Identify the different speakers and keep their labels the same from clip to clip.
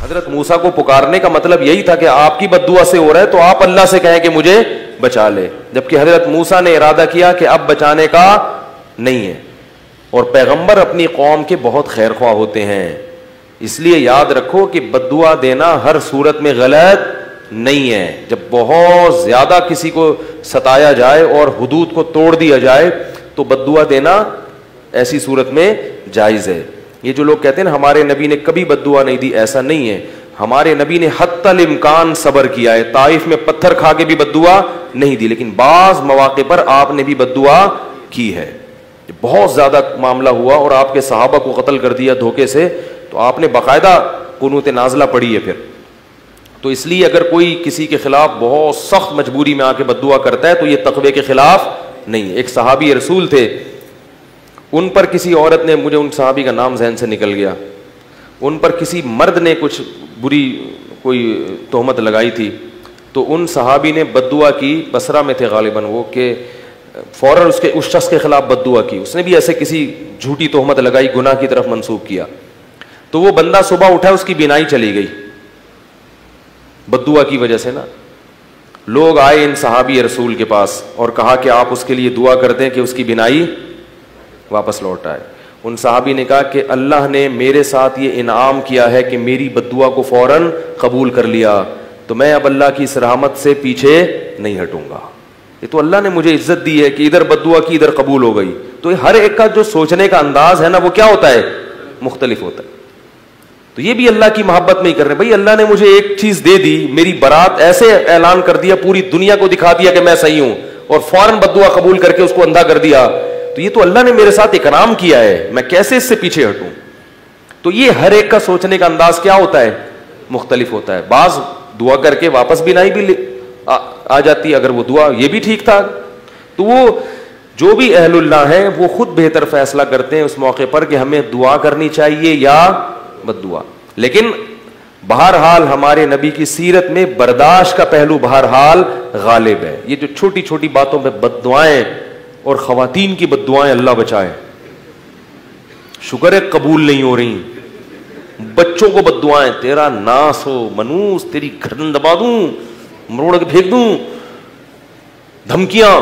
Speaker 1: حضرت موسیٰ کو پکارنے کا مطلب یہی تھا کہ آپ کی بد دعا سے ہو رہا ہے تو آپ اللہ سے کہیں کہ مجھے بچا لے، جبکہ حضرت موسیٰ نے ارادہ کیا کہ اب بچانے کا نہیں ہے. اور پیغمبر اپنی قوم کے بہت خیر خواہ ہوتے ہیں، اس لیے یاد رکھو کہ بد دعا دینا ہر صورت میں غلط نہیں ہے. جب بہت زیادہ کسی کو ستایا جائے اور حدود کو توڑ دیا جائے تو بد دعا دینا ایسی صورت میں جائز ہے. یہ جو لوگ کہتے ہیں نا ہمارے نبی نے کبھی بد دعا نہیں دی، ایسا نہیں ہے. ہمارے نبی نے حتی الامکان صبر کیا ہے، طائف میں پتھر کھا کے بھی بد دعا نہیں دی، لیکن بعض مواقع پر آپ نے بھی بد دعا کی ہے. بہت زیادہ معاملہ ہوا اور آپ کے صحابہ کو قتل کر دیا دھوکے سے، تو آپ نے باقاعدہ قنوت نازلہ پڑھی ہے پھر. تو اس لیے اگر کوئی کسی کے خلاف بہت سخت مجبوری میں آ کے بد دعا کرتا ہے تو یہ تقوی کے خلاف نہیں. ایک صحابی رسول تھے، ان پر کسی عورت نے، مجھے ان صحابی کا نام ذہن سے نکل گیا، ان پر کسی مرد نے کچھ بری کوئی تہمت لگائی تھی، تو ان صحابی نے بد دعا کی، بصرہ میں تھے غالباً وہ، کہ فوراً اس شخص کے خلاف بد دعا کی. اس نے بھی ایسے کسی جھوٹی تہمت لگائی، گناہ کی طرف منسوب کیا. تو وہ بندہ صبح اٹھا، اس کی بینائی چلی گئی بد دعا کی وجہ سے نا. لوگ آئے ان صحابی رسول کے پاس اور کہا کہ آپ اس کے لیے دعا کر دیں کہ اس کی بینائی واپس لوٹ آئے. ان صحابی نے کہا کہ اللہ نے میرے ساتھ یہ انعام کیا ہے کہ میری بد دعا کو فوراً قبول کر لیا، تو میں اب اللہ کی اس رحمت سے پیچھے نہیں ہٹوں گا. یہ تو اللہ نے مجھے عزت دی ہے کہ ادھر بد دعا کی ادھر قبول ہو گئی. تو ہر ایک کا جو سوچنے کا انداز ہے نا وہ کیا ہوتا ہے، مختلف ہوتا ہے. تو یہ بھی اللہ کی محبت میں ہی کر رہے ہیں. بھائی اللہ نے مجھے ایک چیز دے دی، میری برات ایسے اعلان کر دیا، پوری دنیا کو دکھا دیا کہ میں صحیح ہوں، اور فوراً بد دعا قبول کر کے اس کو اندھا کر دیا. تو یہ تو اللہ نے میرے ساتھ اکرام کیا ہے، میں کیسے اس سے پیچھے ہٹوں. تو یہ ہر ایک کا سوچنے کا انداز کیا ہوتا ہے، مختلف ہوتا ہے. بعض دعا کر کے واپس بھی نہیں بھی آ جاتی، اگر وہ دعا یہ بھی ٹھیک تھا. تو وہ جو بھی اہل اللہ ہیں وہ خود بہتر فیصلہ کرتے ہیں اس موقع پر کہ ہمیں دعا کرنی چاہیے یا بد دعا. لیکن بہرحال ہمارے نبی کی سیرت میں برداشت کا پہلو بہرحال غالب ہے. یہ جو چھوٹی چھوٹی باتوں پہ بد دعائیں اور خواتین کی بد دعائیں اللہ بچائے، شکر ہے قبول نہیں ہو رہی. بچوں کو بد دعائیں، تیرا ناس ہو منوس، تیری گردن دبا دوں، مروڑ کے پھینک دوں، دھمکیاں.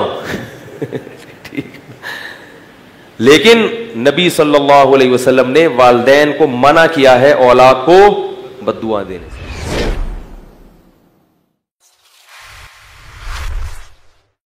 Speaker 1: لیکن نبی صلی اللہ علیہ وسلم نے والدین کو منع کیا ہے اولاد کو بد دعا دینے سے.